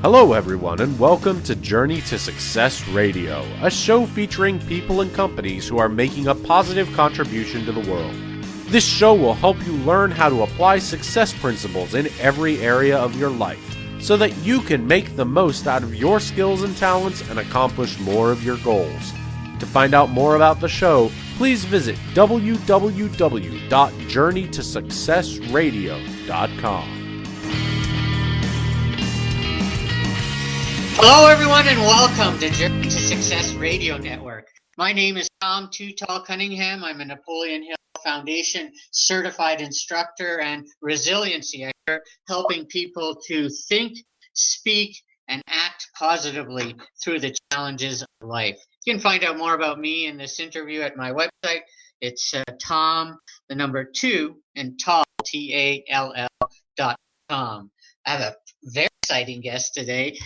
Hello, everyone, and welcome to Journey to Success Radio, a show featuring people and companies who are making a positive contribution to the world. This show will help you learn how to apply success principles in every area of your life so that you can make the most out of your skills and talents and accomplish more of your goals. To find out more about the show, please visit www.journeytosuccessradio.com. Hello, everyone, and welcome to Journey to Success Radio Network. My name is Tom Too Tall Cunningham. I'm a Napoleon Hill Foundation certified instructor and resiliency expert, helping people to think, speak, and act positively through the challenges of life. You can find out more about me in this interview at my website. It's Tom, the number 2, and Tall, TALL.com. I have a very exciting guest today,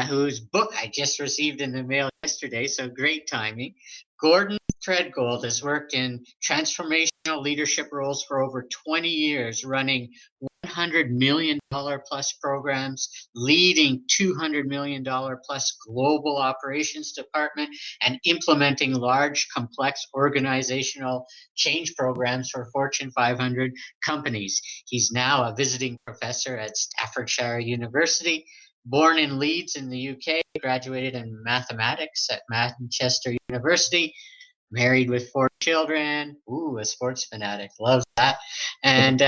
whose book I just received in the mail yesterday, so great timing. Gordon Tredgold has worked in transformational leadership roles for over 20 years, running $100 million plus programs, leading $200 million plus global operations department, and implementing large, complex organizational change programs for Fortune 500 companies. He's now a visiting professor at Staffordshire University. Born in Leeds in the UK, graduated in mathematics at Manchester University. Married with 4 children. Ooh, a sports fanatic. Loves that. And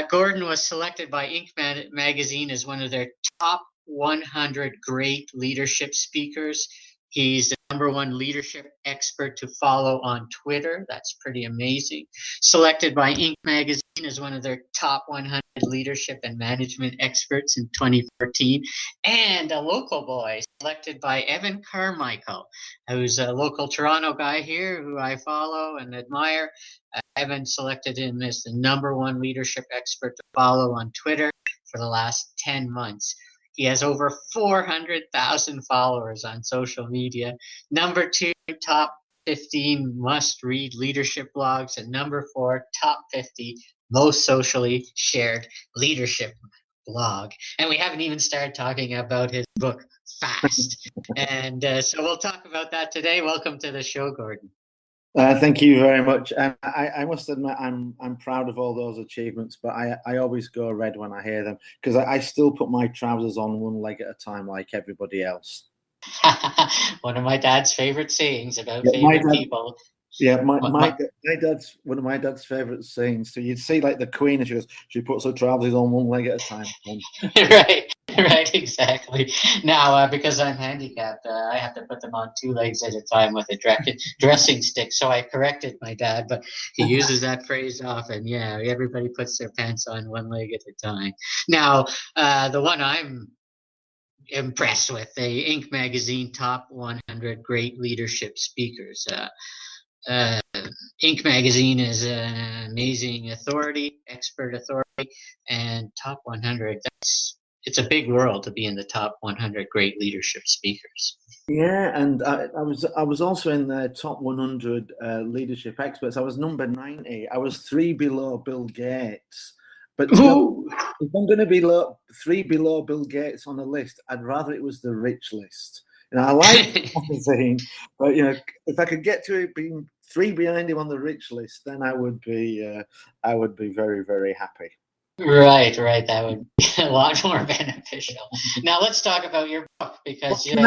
Gordon was selected by Inc. magazine as one of their top 100 great leadership speakers. He's the number 1 leadership expert to follow on Twitter. That's pretty amazing. Selected by Inc. magazine as one of their top 100 leadership and management experts in 2014. And a local boy, selected by Evan Carmichael, who's a local Toronto guy here who I follow and admire. Evan selected him as the number 1 leadership expert to follow on Twitter for the last 10 months. He has over 400,000 followers on social media. Number 2, top 15 must-read leadership blogs, and number 4, top 50 most socially shared leadership blog. And we haven't even started talking about his book, Fast. And so we'll talk about that today. Welcome to the show, Gordon. Thank you very much. I must admit, I'm proud of all those achievements, but I always go red when I hear them because I still put my trousers on one leg at a time like everybody else. One of my dad's favorite sayings about favorite people. Yeah, my dad's one of my dad's favorite sayings. So you'd see like the Queen, and she puts her trousers on one leg at a time. Right, exactly. Now, because I'm handicapped, I have to put them on 2 legs at a time with a dressing stick. So I corrected my dad, but he uses that phrase often. Yeah, everybody puts their pants on 1 leg at a time. Now, the one I'm impressed with, the Inc. magazine top 100 great leadership speakers. Inc. magazine is an amazing expert authority, and top 100. It's a big world to be in the top 100 great leadership speakers. Yeah, and I was also in the top 100 leadership experts. I was number 90. I was 3 below Bill Gates. But if I'm going to be 3 below Bill Gates on a list, I'd rather it was the rich list. And I like the magazine, but if I could get to it being 3 behind him on the rich list, then I would be very, very happy. Right. That would be a lot more beneficial. Now let's talk about your book, because you've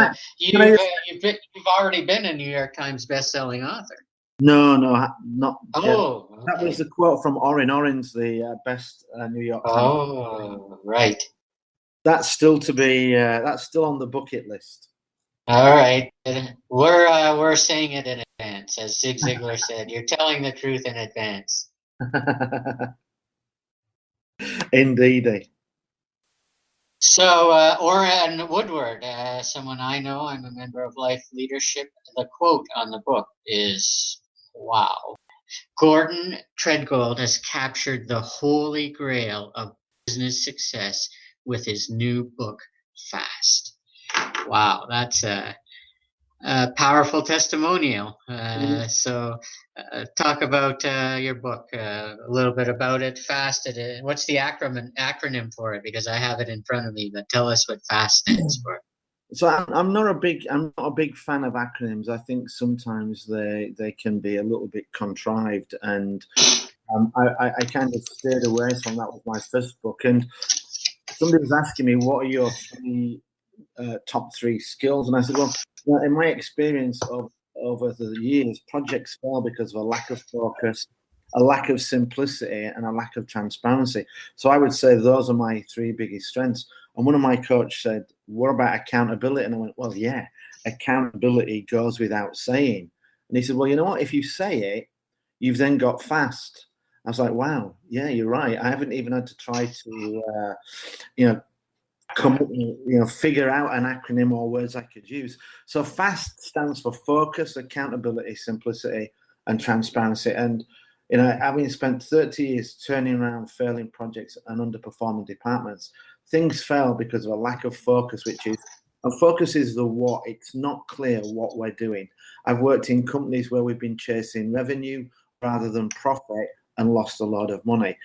already been a New York Times best-selling author. No, not. Oh, okay. That was the quote from Orin. Orin's the best New York Times. Oh, right. That's still to be. That's still on the bucket list. All right, we're saying it in advance, as Zig Ziglar said. You're telling the truth in advance. Indeedy. So, Orin Woodward, someone I know, I'm a member of Life Leadership. The quote on the book is, wow. Gordon Tredgold has captured the holy grail of business success with his new book, Fast. Wow, that's powerful testimonial. So talk about your book, a little bit about it. FAST. What's the acronym for it? Because I have it in front of me, but tell us what FAST stands for. So I'm not a big fan of acronyms. I think sometimes they can be a little bit contrived, and I kind of stayed away from that with my first book. And somebody was asking me, what are your top three skills? And I said, well, in my experience over the years, projects fail because of a lack of focus, a lack of simplicity, and a lack of transparency. So I would say those are my three biggest strengths. And one of my coaches said, what about accountability? And I went, well, yeah, accountability goes without saying. And he said, well, you know what? If you say it, you've then got FAST. I was like, wow, yeah, you're right. I haven't even had to try to, figure out an acronym or words I could use. So FAST stands for focus, accountability, simplicity, and transparency. And, having spent 30 years turning around failing projects and underperforming departments, things fail because of a lack of focus, and focus is the what. It's not clear what we're doing. I've worked in companies where we've been chasing revenue rather than profit and lost a lot of money.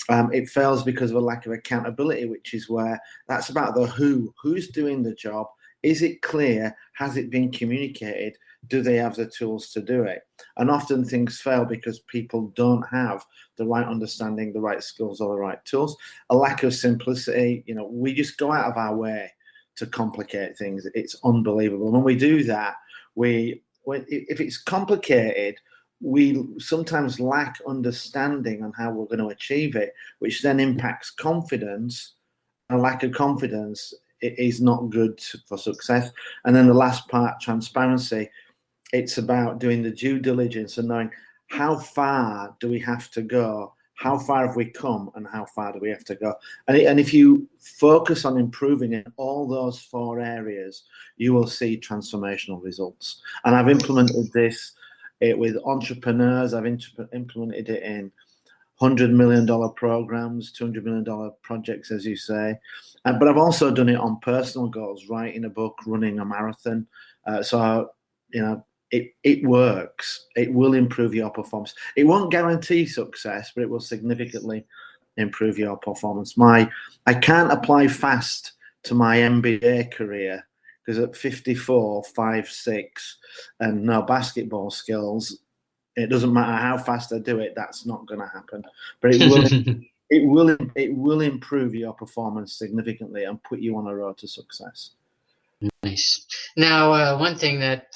It fails because of a lack of accountability, which is where that's about the who's doing the job. Is it clear? Has it been communicated? Do they have the tools to do it? And often things fail because people don't have the right understanding, the right skills, or the right tools. A lack of simplicity. We just go out of our way to complicate things. It's unbelievable. When we do that, if it's complicated, we sometimes lack understanding on how we're going to achieve it, which then impacts confidence. A lack of confidence is not good for success. And then the last part, transparency. It's about doing the due diligence and knowing how far do we have to go, how far have we come, and how far do we have to go. And if you focus on improving in all those four areas, you will see transformational results. And I've implemented this with entrepreneurs. I've implemented it in $100 million programs, $200 million projects, as you say. But I've also done it on personal goals, writing a book, running a marathon. It works. It will improve your performance. It won't guarantee success, but it will significantly improve your performance. I can't apply FAST to my MBA career because at 54, 5'6", and no basketball skills, it doesn't matter how fast I do it. That's not going to happen. But it will improve your performance significantly and put you on a road to success. Nice. Now, one thing that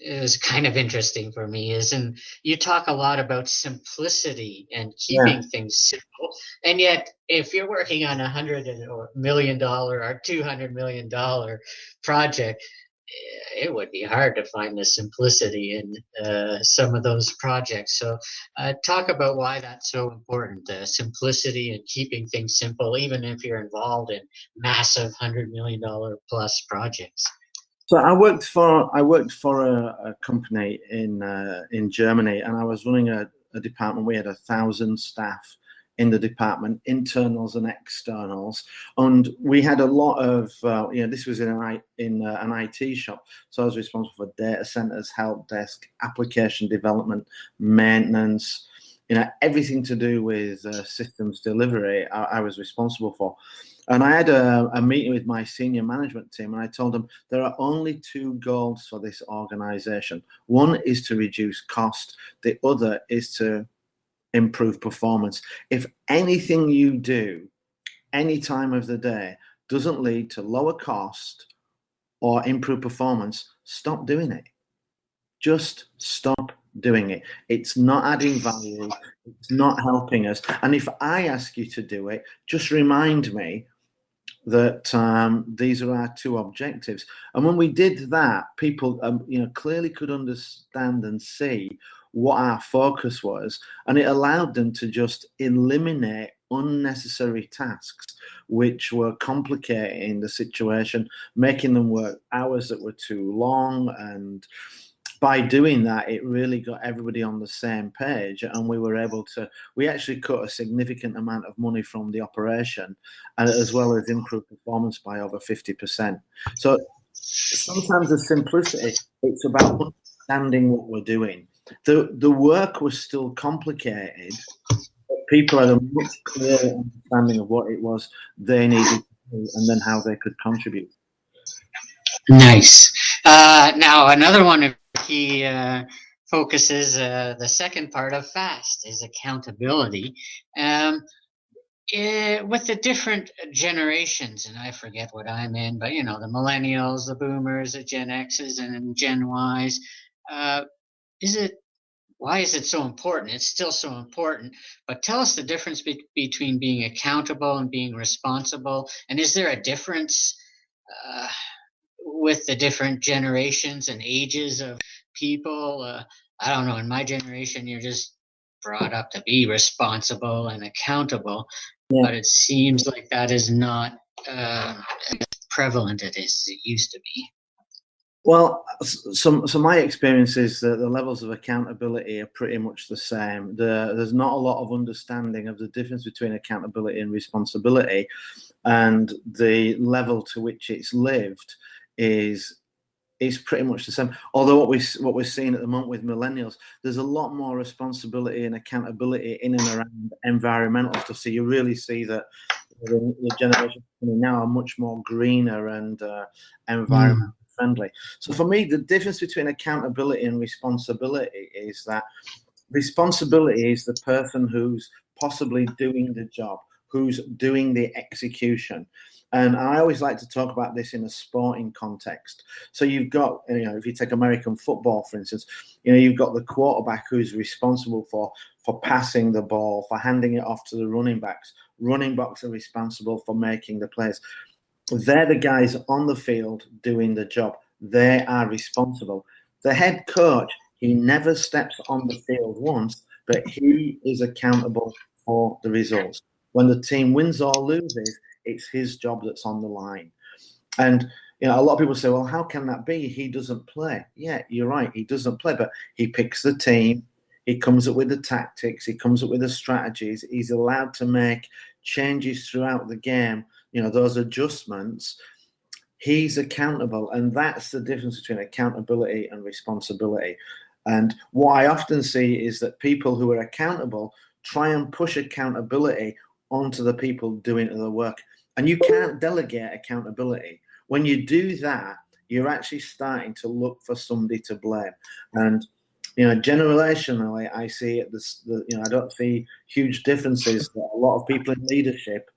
is kind of interesting for me is, and you talk a lot about simplicity and keeping things simple, and yet if you're working on $100 million or $200 million project, it would be hard to find the simplicity in some of those projects. So talk about why that's so important, simplicity and keeping things simple, even if you're involved in massive $100 million plus projects. So I worked for a company in Germany, and I was running a department. We had 1,000 staff in the department, internals and externals, and we had a lot of this was in an IT shop, so I was responsible for data centers, help desk, application development, maintenance, everything to do with systems delivery. I was responsible for. And I had a meeting with my senior management team, and I told them there are only two goals for this organization. One is to reduce cost. The other is to improve performance. If anything you do any time of the day doesn't lead to lower cost or improve performance, stop doing it. Just stop doing it. It's not adding value. It's not helping us. And if I ask you to do it, just remind me that these are our two objectives. And when we did that, people clearly could understand and see what our focus was, and it allowed them to just eliminate unnecessary tasks which were complicating the situation, making them work hours that were too long. And by doing that, it really got everybody on the same page, and we actually cut a significant amount of money from the operation, and as well as improve performance by over 50%. So sometimes the simplicity, it's about understanding what we're doing. The work was still complicated, but people had a much clearer understanding of what it was they needed to do and then how they could contribute. Nice. Now, another one of key focuses, the second part of FAST, is accountability. With the different generations, and I forget what I'm in, but you know, the millennials, the boomers, the Gen X's, and Gen Y's, why is it so important? It's still so important, but tell us the difference between being accountable and being responsible, and is there a difference with the different generations and ages of people? I don't know, in my generation, you're just brought up to be responsible and accountable, but it seems like that is not as prevalent as it used to be. Well, so my experience is that the levels of accountability are pretty much the same. There's not a lot of understanding of the difference between accountability and responsibility, and the level to which it's lived is pretty much the same. Although what we're seeing at the moment with millennials, there's a lot more responsibility and accountability in and around environmental stuff. So you really see that the generation now are much more greener and environmental friendly. So for me, the difference between accountability and responsibility is that responsibility is the person who's possibly doing the job, who's doing the execution. And I always like to talk about this in a sporting context. So you've got, you know, if you take American football, for instance, you know, you've got the quarterback who's responsible for passing the ball, for handing it off to the running backs. Running backs are responsible for making the plays. They're the guys on the field doing the job. They are responsible. The head coach, he never steps on the field once, but he is accountable for the results. When the team wins or loses, it's his job that's on the line. And, you know, a lot of people say, well, how can that be? He doesn't play. Yeah, you're right. He doesn't play, but he picks the team. He comes up with the tactics. He comes up with the strategies. He's allowed to make changes throughout the game. You know, those adjustments, he's accountable. And that's the difference between accountability and responsibility. And what I often see is that people who are accountable try and push accountability onto the people doing the work. And you can't delegate accountability. When you do that, you're actually starting to look for somebody to blame. And, you know, generationally, I see it, you know, I don't see huge differences. That a lot of people in leadership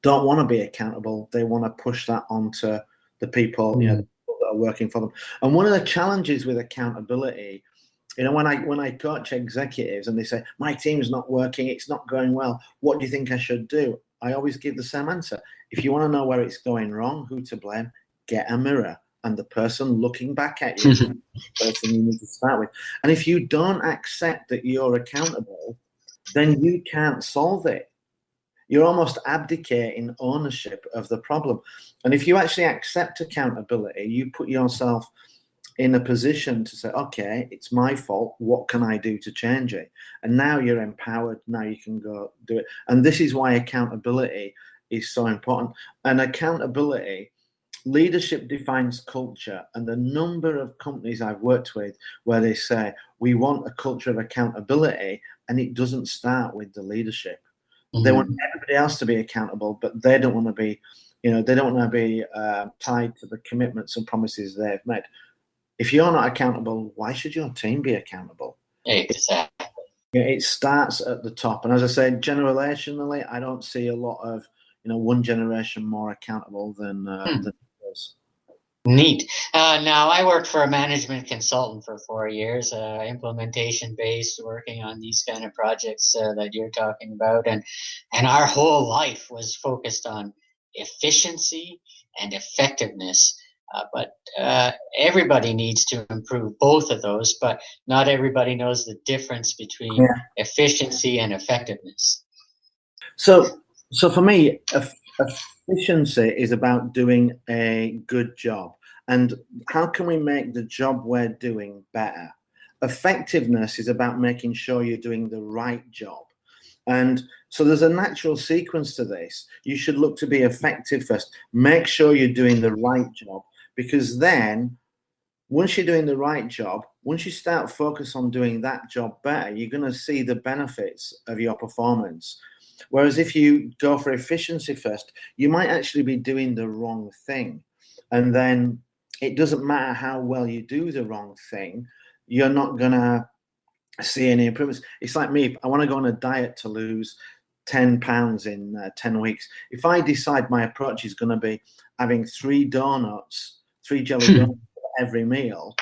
don't want to be accountable. They want to push that onto the people, you know, the people that are working for them. And one of the challenges with accountability, you know, when I coach executives and they say, my team's not working, it's not going well, what do you think I should do? I always give the same answer. If you want to know where it's going wrong, who to blame, get a mirror. And the person looking back at you is the person you need to start with. And if you don't accept that you're accountable, then you can't solve it. You're almost abdicating ownership of the problem. And if you actually accept accountability, you put yourself in a position to say, okay, it's my fault. What can I do to change it? And now you're empowered. Now you can go do it. And this is why accountability is so important. And accountability, leadership defines culture. And the number of companies I've worked with where they say, we want a culture of accountability, and it doesn't start with the leadership. They want everybody else to be accountable, but they don't want to be, you know, they don't want to be tied to the commitments and promises they've made. If you're not accountable, why should your team be accountable? Exactly. It starts at the top. And as I said, generationally, I don't see a lot of, you know, one generation more accountable than others. Neat. Now, I worked for a management consultant for 4 years, implementation based, working on these kind of projects that you're talking about. And our whole life was focused on efficiency and effectiveness. But everybody needs to improve both of those, but not everybody knows the difference between efficiency and effectiveness. So for me, efficiency is about doing a good job. And how can we make the job we're doing better? Effectiveness is about making sure you're doing the right job. And so there's a natural sequence to this. You should look to be effective first. Make sure you're doing the right job. because then once you're doing the right job, once you start focus on doing that job better, you're going to see the benefits of your performance. Whereas if you go for efficiency first, you might actually be doing the wrong thing. And then it doesn't matter how well you do the wrong thing, you're not going to see any improvements. It's like me, if I want to go on a diet to lose 10 pounds in 10 weeks. If I decide my approach is going to be having 3 jelly donuts every meal,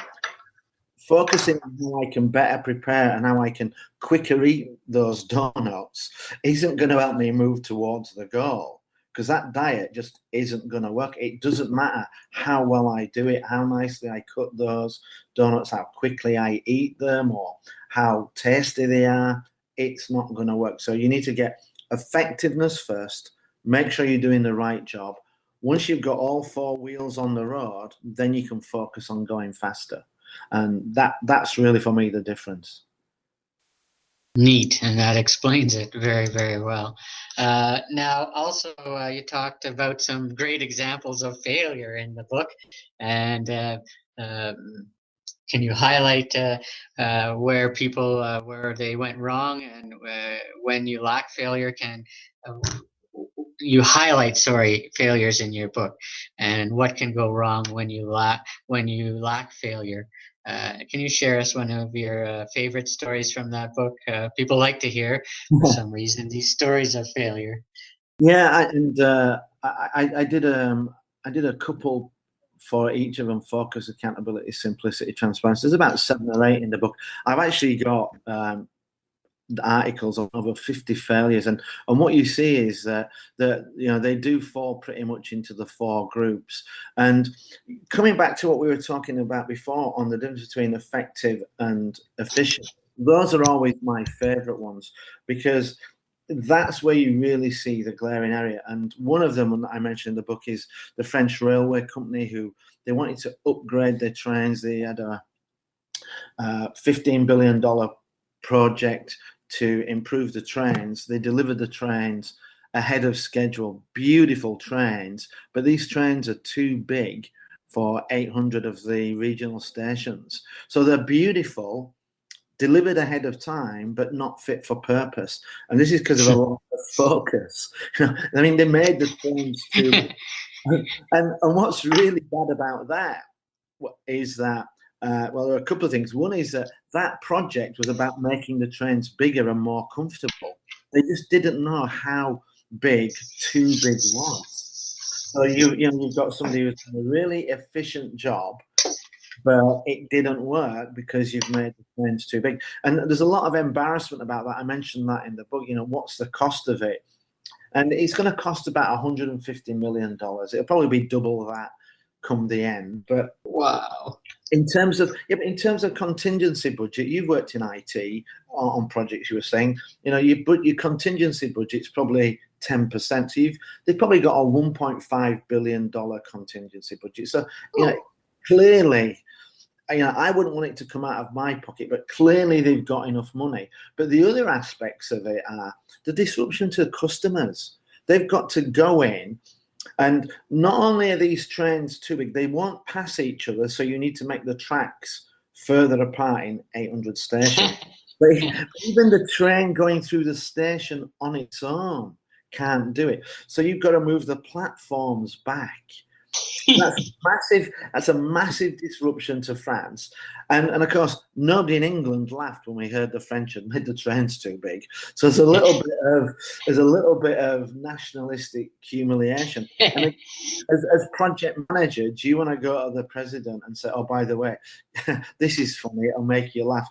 focusing on how I can better prepare and how I can quicker eat those donuts isn't going to help me move towards the goal, because that diet just isn't going to work. It doesn't matter how well I do it, how nicely I cut those donuts, how quickly I eat them, or how tasty they are. It's not going to work. So you need to get effectiveness first, make sure you're doing the right job. Once you've got all 4 wheels on the road, then you can focus on going faster. And that's really, for me, the difference. Neat, and that explains it very, very well. Now, also, you talked about some great examples of failure in the book, and can you highlight where people where they went wrong, and when you lack failure? You highlight failures in your book, and what can go wrong when you lack failure? Can you share us one of your favorite stories from that book? People like to hear, for some reason, these stories of failure. Yeah, I did a couple for each of them: focus, accountability, simplicity, transparency. There's about 7 or 8 in the book. I've actually got articles on over 50 failures, and what you see is that they do fall pretty much into the 4 groups. And coming back to what we were talking about before on the difference between effective and efficient, those are always my favorite ones, because that's where you really see the glaring area. And one of them I mentioned in the book is the French railway company, who they wanted to upgrade their trains. They had a $15 billion project to improve the trains. They delivered the trains ahead of schedule, beautiful trains, but these trains are too big for 800 of the regional stations. So they're beautiful, delivered ahead of time, but not fit for purpose. And this is because of a lot of focus. I mean, they made the trains too big. And what's really bad about that is that well, there are a couple of things. One is that project was about making the trains bigger and more comfortable. They just didn't know how big too big was. So you've got somebody who's done a really efficient job, but it didn't work because you've made the trains too big. And there's a lot of embarrassment about that. I mentioned that in the book. What's the cost of it? And it's going to cost about $150 million. It'll probably be double that come the end. But wow. In terms of contingency budget, you've worked in IT on projects. You were saying, your contingency budget's probably 10%. So they've probably got a $1.5 billion contingency budget. So clearly, I wouldn't want it to come out of my pocket, but clearly they've got enough money. But the other aspects of it are the disruption to customers. They've got to go in. And not only are these trains too big, they won't pass each other, so you need to make the tracks further apart in 800 stations. But even the train going through the station on its own can't do it. So you've got to move the platforms back. That's a massive disruption to France. And of course, nobody in England laughed when we heard the French had made the trains too big. So there's a little bit of nationalistic humiliation. And as project manager, do you want to go to the president and say, "Oh, by the way, this is funny, it'll make you laugh.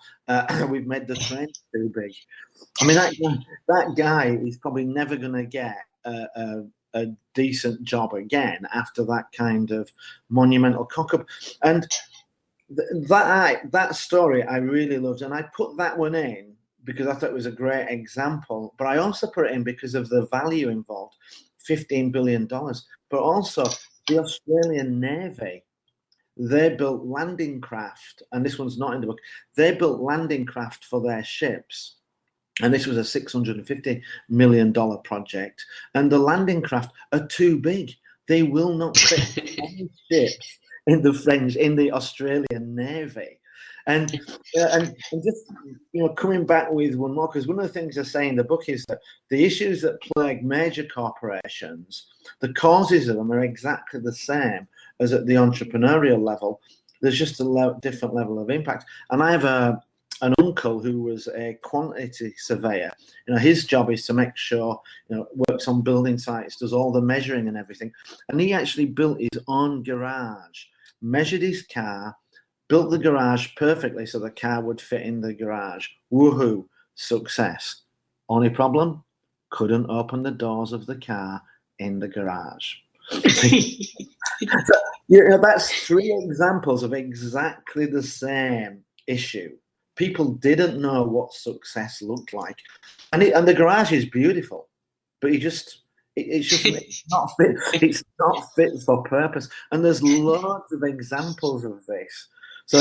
We've made the trains too big." I mean, that guy is probably never going to get a decent job again after that kind of monumental cock-up. And that story I really loved, and I put that one in because I thought it was a great example, but I also put it in because of the value involved, $15 billion. But also the Australian Navy, they built landing craft, and this one's not in the book, they built landing craft for their ships. And this was a $650 million project. And the landing craft are too big. They will not fit on ships in the Australian Navy. And just, coming back with one more, because one of the things I say in the book is that the issues that plague major corporations, the causes of them are exactly the same as at the entrepreneurial level. There's just a different level of impact. And I have an uncle who was a quantity surveyor. His job is to make sure, works on building sites, does all the measuring and everything. And he actually built his own garage, measured his car, built the garage perfectly so the car would fit in the garage. Woohoo, success. Only problem, couldn't open the doors of the car in the garage. So, that's 3 examples of exactly the same issue. People didn't know what success looked like. And the garage is beautiful, but it's not fit. It's not fit for purpose. And there's loads of examples of this. So,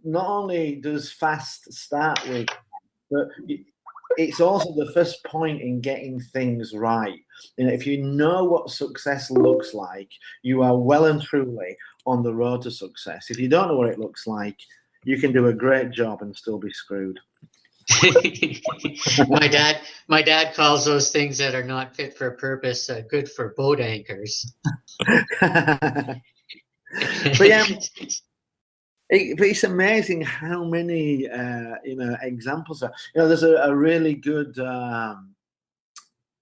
not only does FAST start with, but it's also the first point in getting things right. If you know what success looks like, you are well and truly on the road to success. If you don't know what it looks like, you can do a great job and still be screwed. My dad calls those things that are not fit for purpose good for boat anchors. But yeah, it's amazing how many examples are. There's a really good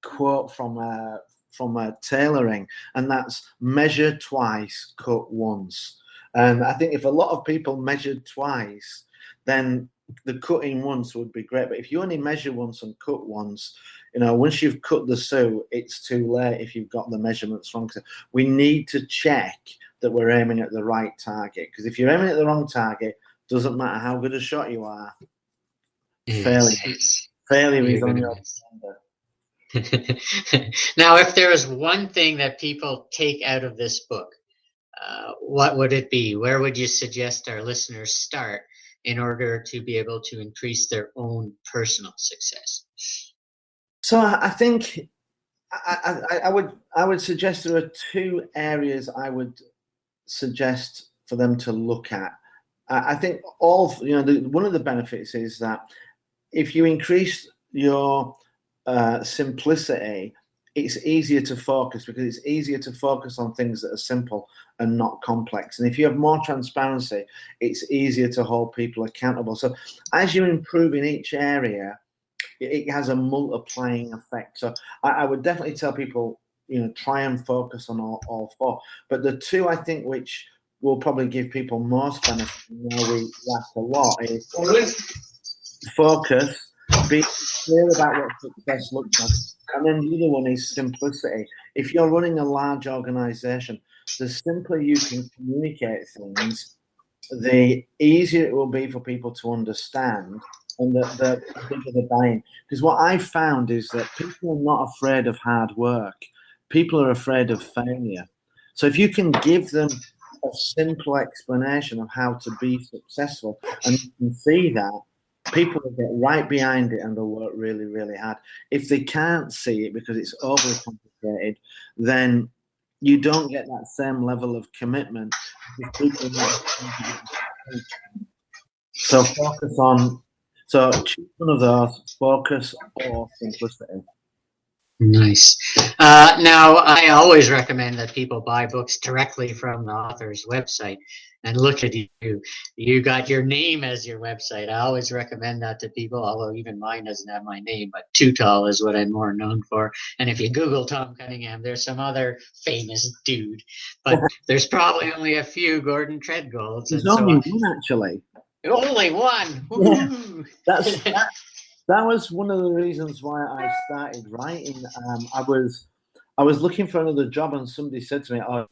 quote from tailoring, and that's measure twice, cut once. And I think if a lot of people measured twice, then the cutting once would be great. But if you only measure once and cut once, once you've cut the suit, it's too late if you've got the measurements wrong. So we need to check that we're aiming at the right target, because if you're aiming at the wrong target, doesn't matter how good a shot you are, failure is on your agenda. Now, if there is one thing that people take out of this book, what would it be? Where would you suggest our listeners start in order to be able to increase their own personal success? So I think I would suggest there are 2 areas I would suggest for them to look at. I think one of the benefits is that if you increase your simplicity, it's easier to focus, because it's easier to focus on things that are simple and not complex. And if you have more transparency, it's easier to hold people accountable. So as you improve in each area, it has a multiplying effect. So I would definitely tell people, try and focus on all 4. But the 2 I think which will probably give people most benefit, we laugh a lot, is focus, be clear about what success looks like. And then the other one is simplicity. If you're running a large organization, the simpler you can communicate things, the easier it will be for people to understand, and the bigger the buy-in. Because what I found is that people are not afraid of hard work. People are afraid of failure. So if you can give them a simple explanation of how to be successful, and you can see that, people will get right behind it and they'll work really, really hard. If they can't see it because it's overly complicated, then you don't get that same level of commitment. So focus on, choose one of those, focus or simplicity. Nice. Now, I always recommend that people buy books directly from the author's website. And look at you. You got your name as your website. I always recommend that to people, although even mine doesn't have my name, but Too Tall is what I'm more known for. And if you Google Tom Cunningham, there's some other famous dude. But there's probably only a few Gordon Tredgolds. There's only one, actually. Only one? Yeah. That was one of the reasons why I started writing. I was looking for another job, and somebody said to me, "Oh,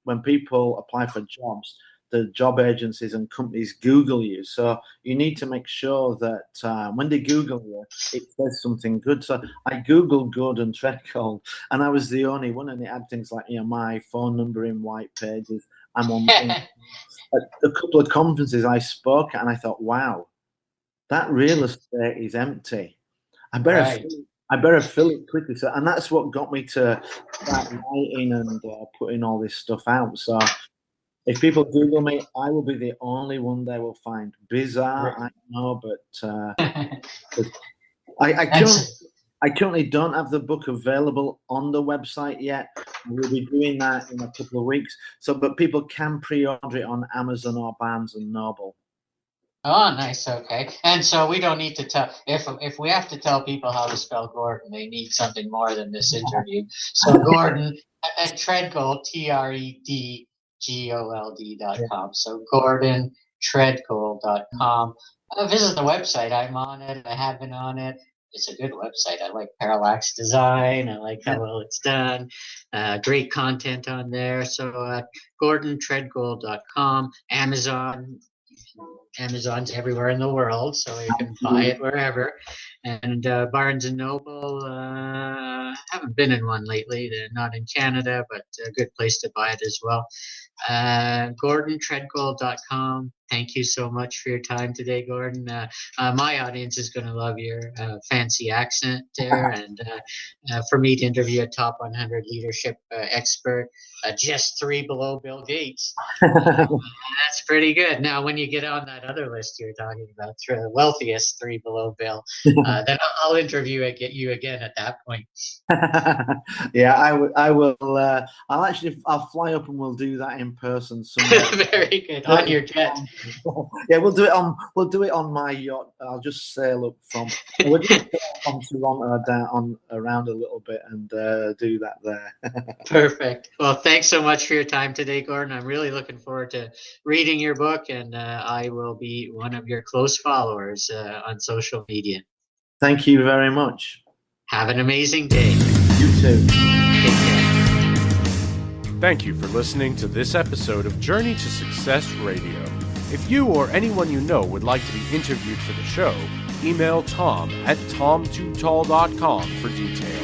when people apply for jobs, the job agencies and companies Google you. So you need to make sure that when they Google you, it says something good." So I Googled Gordon Tredgold, and I was the only one, and it had things like, my phone number in white pages. I'm on a couple of conferences I spoke at, and I thought, wow, that real estate is empty. I better I better fill it quickly. So, and that's what got me to start writing and putting all this stuff out. So if people Google me, I will be the only one they will find. Bizarre, I know, but I currently don't have the book available on the website yet. We'll be doing that in a couple of weeks. So, but people can pre-order it on Amazon or Barnes and Noble. Oh, nice. Okay. And so we don't need to tell, if we have to tell people how to spell Gordon, they need something more than this interview. So Gordon at Tredgold, TREDGOLD.com. So GordonTredgold.com. Visit the website. I'm on it. I have been on it. It's a good website. I like parallax design. I like how well it's done. Great content on there. So GordonTredgold.com. Amazon's everywhere in the world, so you can buy it wherever. And Barnes and Noble, haven't been in one lately. They're not in Canada, but a good place to buy it as well. GordonTredgold.com. Thank you so much for your time today, Gordon. My audience is going to love your fancy accent there. And for me to interview a top 100 leadership expert, just 3 below Bill Gates, that's pretty good. Now, when you get on that other list you're talking about, the wealthiest 3 below Bill, then I'll interview you again at that point. Yeah, I will. I'll fly up and we'll do that in person somewhere. Very good. On your jet. Yeah, we'll do it on my yacht. I'll just sail up from Toronto down around a little bit and do that there. Perfect. Well, thanks so much for your time today, Gordon. I'm really looking forward to reading your book, and I will be one of your close followers on social media. Thank you very much. Have an amazing day. You too. Take care. Thank you for listening to this episode of Journey to Success Radio. If you or anyone you know would like to be interviewed for the show, email Tom at tom2tall.com for details.